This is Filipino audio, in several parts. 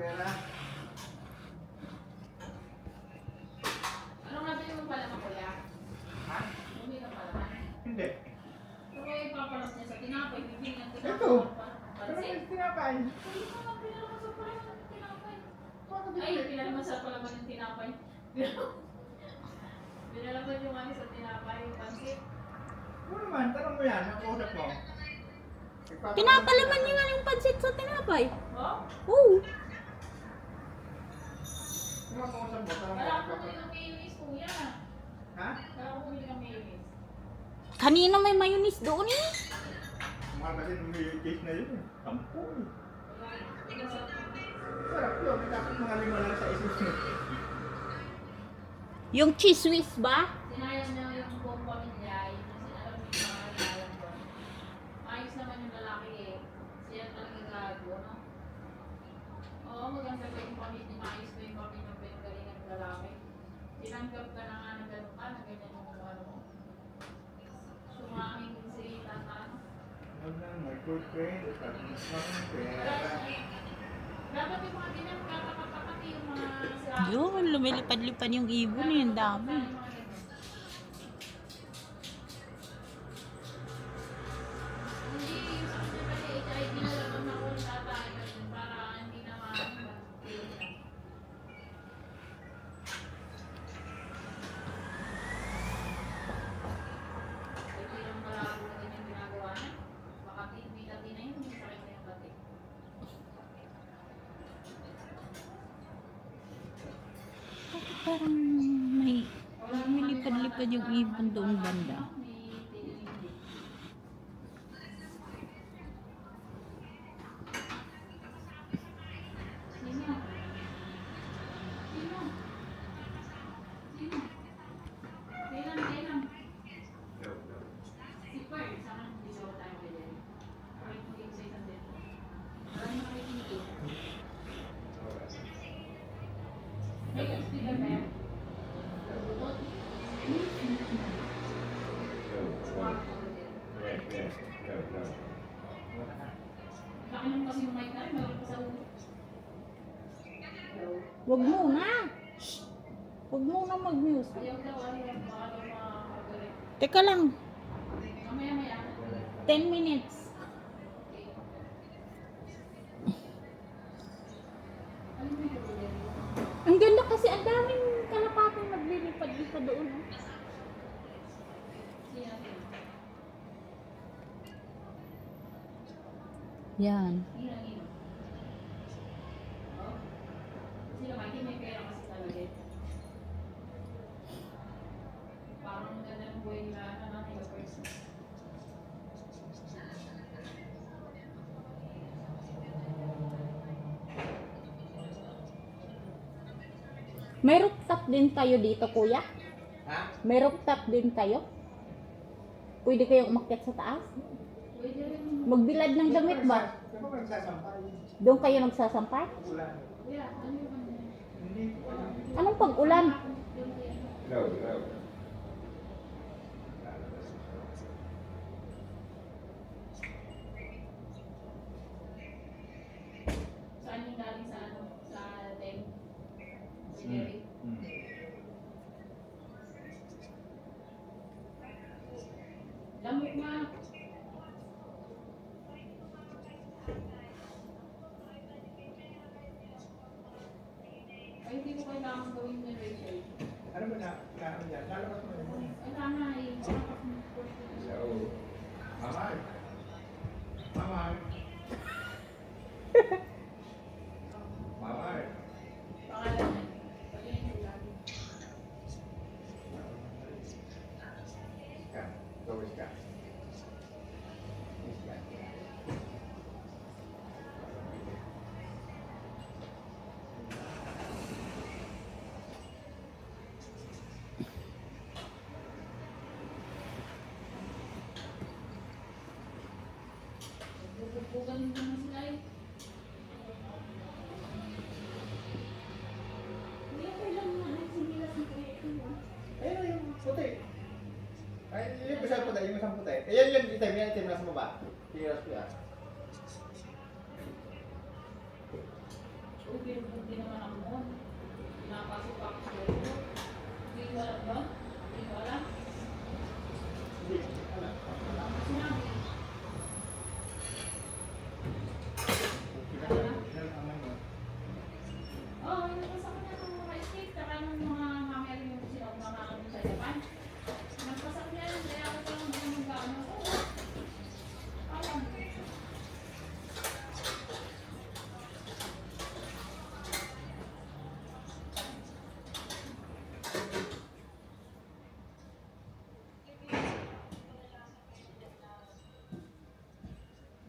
pera. Anong nabili mo pala ng kuya? Ha? Bumili ka pala man? Hindi. Pero yung papalas niya sa tinapay, bibili ng tinapay. Ito. Pero Pansit. may tinapay. Hindi ko lang pinalaman sa palaman ng tinapay. Bakit Ay, hindi? pinalaman sa palaman ng tinapay. Pinalaman yung ano sa tinapay, yung pansit. Ano naman, tanong mo yan, ang kausap mo. Pinapalaman niyo nga yung pansit sa tinapay. Oh? Oo. Yung ang kausap mo, tanong Kaya mo. ako bumili ng mayonnaise, kuya. Ha? Kaya ako bumili ng mayonnaise. Kanina may mayonnaise doon eh. Mahal kasi nung may case na yun eh. Tampo eh. Wala sa... Sarap yun, may dapat mga lima lang sa isis nyo. Yung cheese whiz ba? Sinayang na yung buong pamilya, yung alam mo yung mga kailangan ko. Ayos naman yung lalaki eh. Siya talagang gago, no? Oo, maganda pa yung pamilya, maayos pa yung pamilya, pa yung galing ng lalaki. Tinanggap ka na nga na gano'n ka, na ganyan yung ano mo. Sumaming din si tata, no? Huwag na, may good friend. Maraming pera. Dapat yung mga ganyan, kakapapakati yung mga sila. Yun, lumilipad-lipad yung ibon eh. Ang dami. Hindi, yung sa kanya kasi HIV na lang ang nakunta tayo para hindi na maano. Ito yung malabo na ganyan ginagawa niya. Baka titi na yun, hindi sa kanya yung batik. Parang may lumilipad-lipad yung ibon doon banda. May titi. Sino? Sino? Sino? Kailan? Si Pearl, sana hindi daw tayo pwede. Pearl, hindi ko sa isang din. Maraming makikinig. Ay, speaker ba yan? Bluetooth? Smartphone din. Laki naman kasi yung mic na rin, meron pa sa ulo. Huwag muna. Huwag muna mag-music. Ayaw daw, baka daw makakagalit. Teka lang. Mamaya-maya. 10 minutes. Ano mo yung problema? Ang ganda kasi ang daming kalapatang naglilipad-lipad doon. Oh. Sino natin? Yan. Hino. Oh? Sino Mikey? May pera kasi talaga eh. Parang ang ganda ng buhay nila na natin yung person. May rooftop din kayo dito, kuya? Ha? May rooftop din kayo? Pwede kayong umakyat sa taas? Pwede rin. Magbilad ng damit ba? Di ba magsasampay? Doon kayo nagsasampay? Ulan. Kuya, ano yung ano? Hindi ko alam. Anong pag-ulan? Saan yung galing sa ano? Sa Dem? Si Derry? Lamok nga. Ay, hindi ko kailangan gawin yung Rachel. Ano ba na? Ano yan? Lalabas mo yun. Ay, tama eh. Mamay. Mamay. Mamay. Pangalan niya. Pagayin ko lagi. Ka. Gawis ka. Bubugan mo naman sila eh. Hindi ako lang na sinilas ng kuya ko. Ayun yung puti. Ay, yung isang puti, yung isang puti. Ayan yung item, yan item nasa baba. Tiras ko yan. Okay. Hindi naman ako noon. Pinapasok ako sa loob. Hindi ko alam ba? Hindi ko alam. Hindi, alam. Sinabi. Oo, yung nasa kanya ng mga escape, saka ng mga mamaya rin yung sila kumakain sa Japan. Nagpasak niya yan, kaya ako lang hindi naman gaano. Oo. Alam.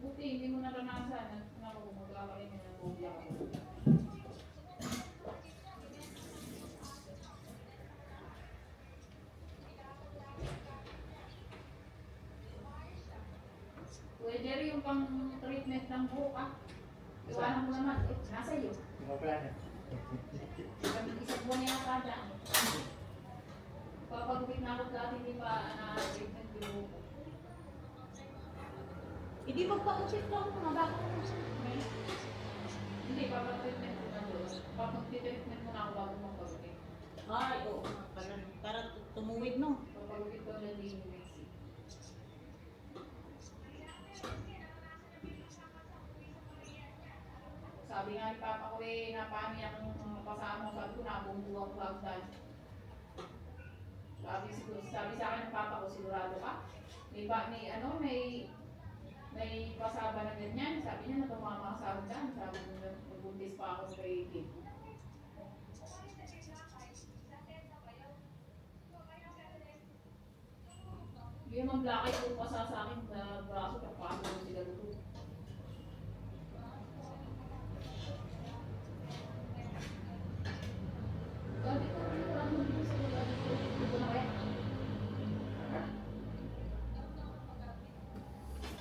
Buti, hindi mo naranasan. Naku, maglalaki mo ng buhay ako. Kuya Jerry, yung pang treatment ng buhok ah. Iwanan mo naman. Eh, nasa iyo. Tumapala na. Isang buwan niya ka dyan. Papagupit na ako dati, hindi pa na-treatment yung buhok. Hindi magpakasip lang mga bago. Hindi, papag-treatment mo na doon. Papag-treatment mo na ako bago mong pagupit. Ay, oo. Para tumuwid, no? Papagupit ko na din yung sabi nga ni Papa ko eh, napani ang kasama ko, sabi ko, nabungbuwa ko hagdan. Sabi sa akin ng Papa ko, sigurado ka? May pasaba na ganyan. Sabi niya, natumama ka sa hagdan. Sabi niya, nagbuntis pa ako kay Kim. Yung mga blackay ko pasa sa akin na braso, kapag ako sila luto. Sabi ko, ano dito sa lugar dito? Dito na kaya?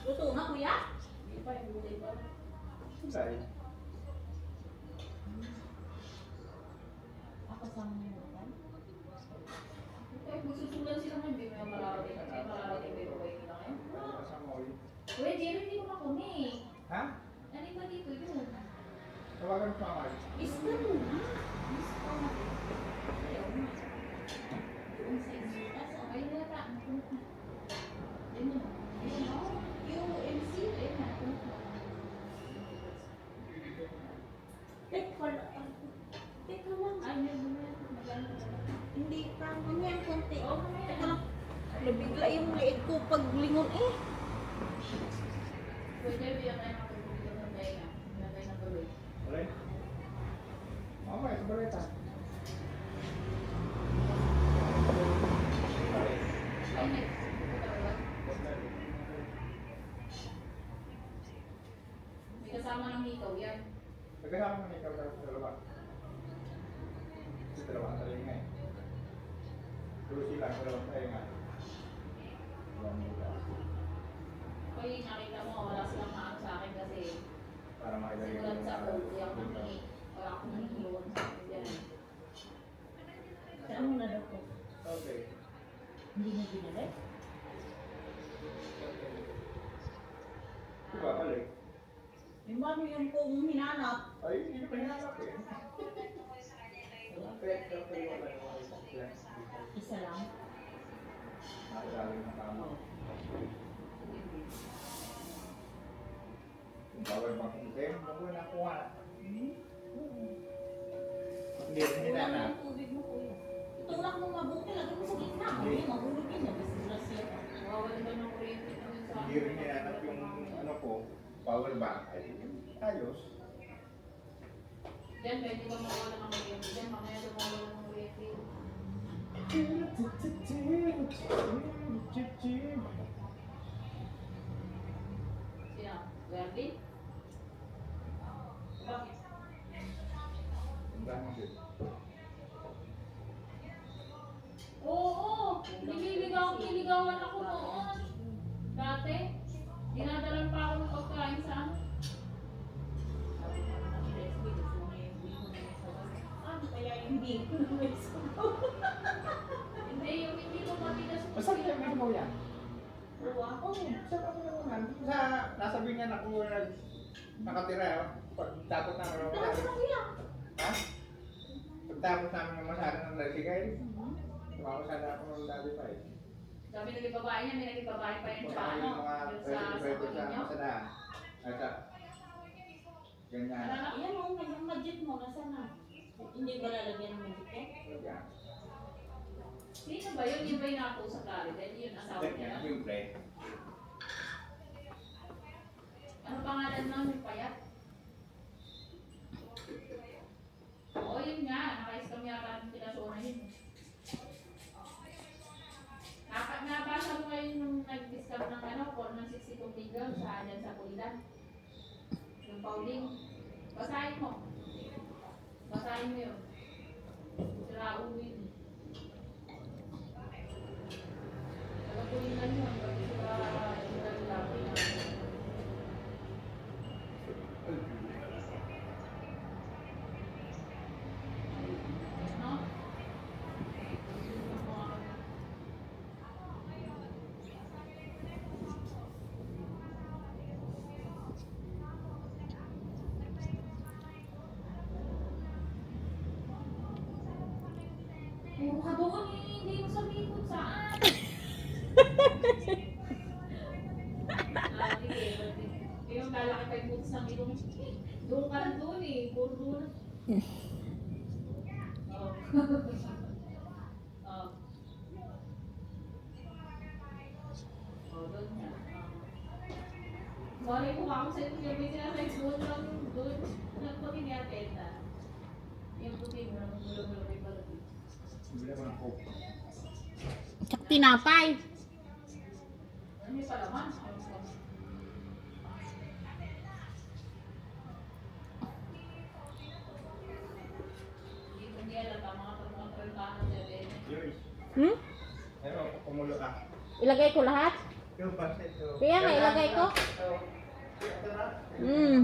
Luto na, kuya? Hindi pa, yung gulay pa. Sorry. Ako sa mga yan. Eh, magsusulan sila ngayon, hindi mo yung mararating. May mararating, pero kayo nila ngayon. Kasama ko yun. Uy, Jerry, hindi ko makuni. Ha? Ano ba dito yun? Tawagan ko ako. Isda mo na. Miss ko na. Ayaw na. Doon sa isita, sa ay nata. Nakunot na. Ayun na. Ayun na. Yung MC, ayun na. Nakunot na. Teka lang. Teka lang. Ay, meron na. Maganda na. Hindi, parang ganyan, konti. Oo, mamaya. Teka lang. Nabigla yung liit ko pag lingon eh. Uy, Jerry, yan tayo makapagpapit ng day na. Yan tayo natuloy. Alay? Okay, sa balita. Ay, next. Pupunta ko ba? May kasama ng hikaw yan. Nagkasama mo na ikaw sa dalawa. Sa dalawa ang tayo nga eh. Pero sila, dalawang tayo nga. Dalawang mula. Kaya nakita mo, wala silang maan sa akin kasi Para makidali simulat sa cold, di ako nangingi. Wala akong nangingiwan sa akin yan. Saan mo na daw ko? Okay. Hindi mo binalik? Diba, balik? Yung ba yun kung hinanap? Ay, hindi ko hinanap eh. Pero wala yung mga Isa lang. nakilala yung nakama. Kung bawal bang item, bago na kuha. Hindi, hindi Wala na na. yung tubig mo, kuya. Itulak mo mabuti, lagay mo sa gitna. Hindi, mahulog yun. Nag-disgrasya ka. Mawawalan ba ng kuryente ko yun sa Hindi rin hinanap yung ano ko, bawal ba? Ay, ayos. Diyan, pwede ba mawawalan ng kuryente? Diyan, mamaya daw mawawalan ng kuryente. Sino? Verdi? Bakit? Ang dami din. Oo! Nililigawan ako noon. Dati, dinadalan pa ako ng pagkain sa ano. Ano kaya yung Hindi. hindi, yung hindi ko matigas. Basta kaya may mo yan. Uwa? Oo, sa ako naman. Sa nasa binyan ako nakatira. Pag tapos na Tara, tara, kuya. Ha? Pagtapos namin ng masada ng tricycle, tumawag sana ako ng Daddy Five. Sabi naging babae niya, may naging babae pa yun sa Punta kami ano, ng mga yung sa pwede sa ninyo. masada. At sa ganyan. Yan o, yung magic mo, nasa na? Hindi ba lalagyan ng magic ko? Ganyan. Sino ba yun? Yun ba yung nakausap ka rin? Then yun, asawa niya. Yung pre. Ano pangalan nun? Yung payat? Oo, yun nga. Naka-scam yata ng pinasona yun. Nabasa mo ngayon nung nag-scam ng ano, ng 62 figure sa dyan sa Pulidan. Yung Pauling. Basahin mo. Basahin mo yun. Sira ulo yun. Taga Pulidan yun. Pati sila yung lalaki na. No? Puro ka doon eh, hindi mo sabihin kung saan. Sige. Yung lalaki pa yung boots ng ilong. Doon ka lang doon eh, puro doon. Oh. Oh. Oh, doon nga. Malay ko ako sa inyo, may sinasay doon lang doon. Yung puti ni Atenta. Yung puti mo, mulo-mulo may balot. Bili ko ng coke. Tsaka tinapay. Ano yung palaman? Hindi ko niya alam, mga pagkakantahan niya din. Yours. Hmm? Ano, kumulo ka. Ilagay ko lahat? Yung paset. Kaya nga, ilagay ko. Ito na. Hmm.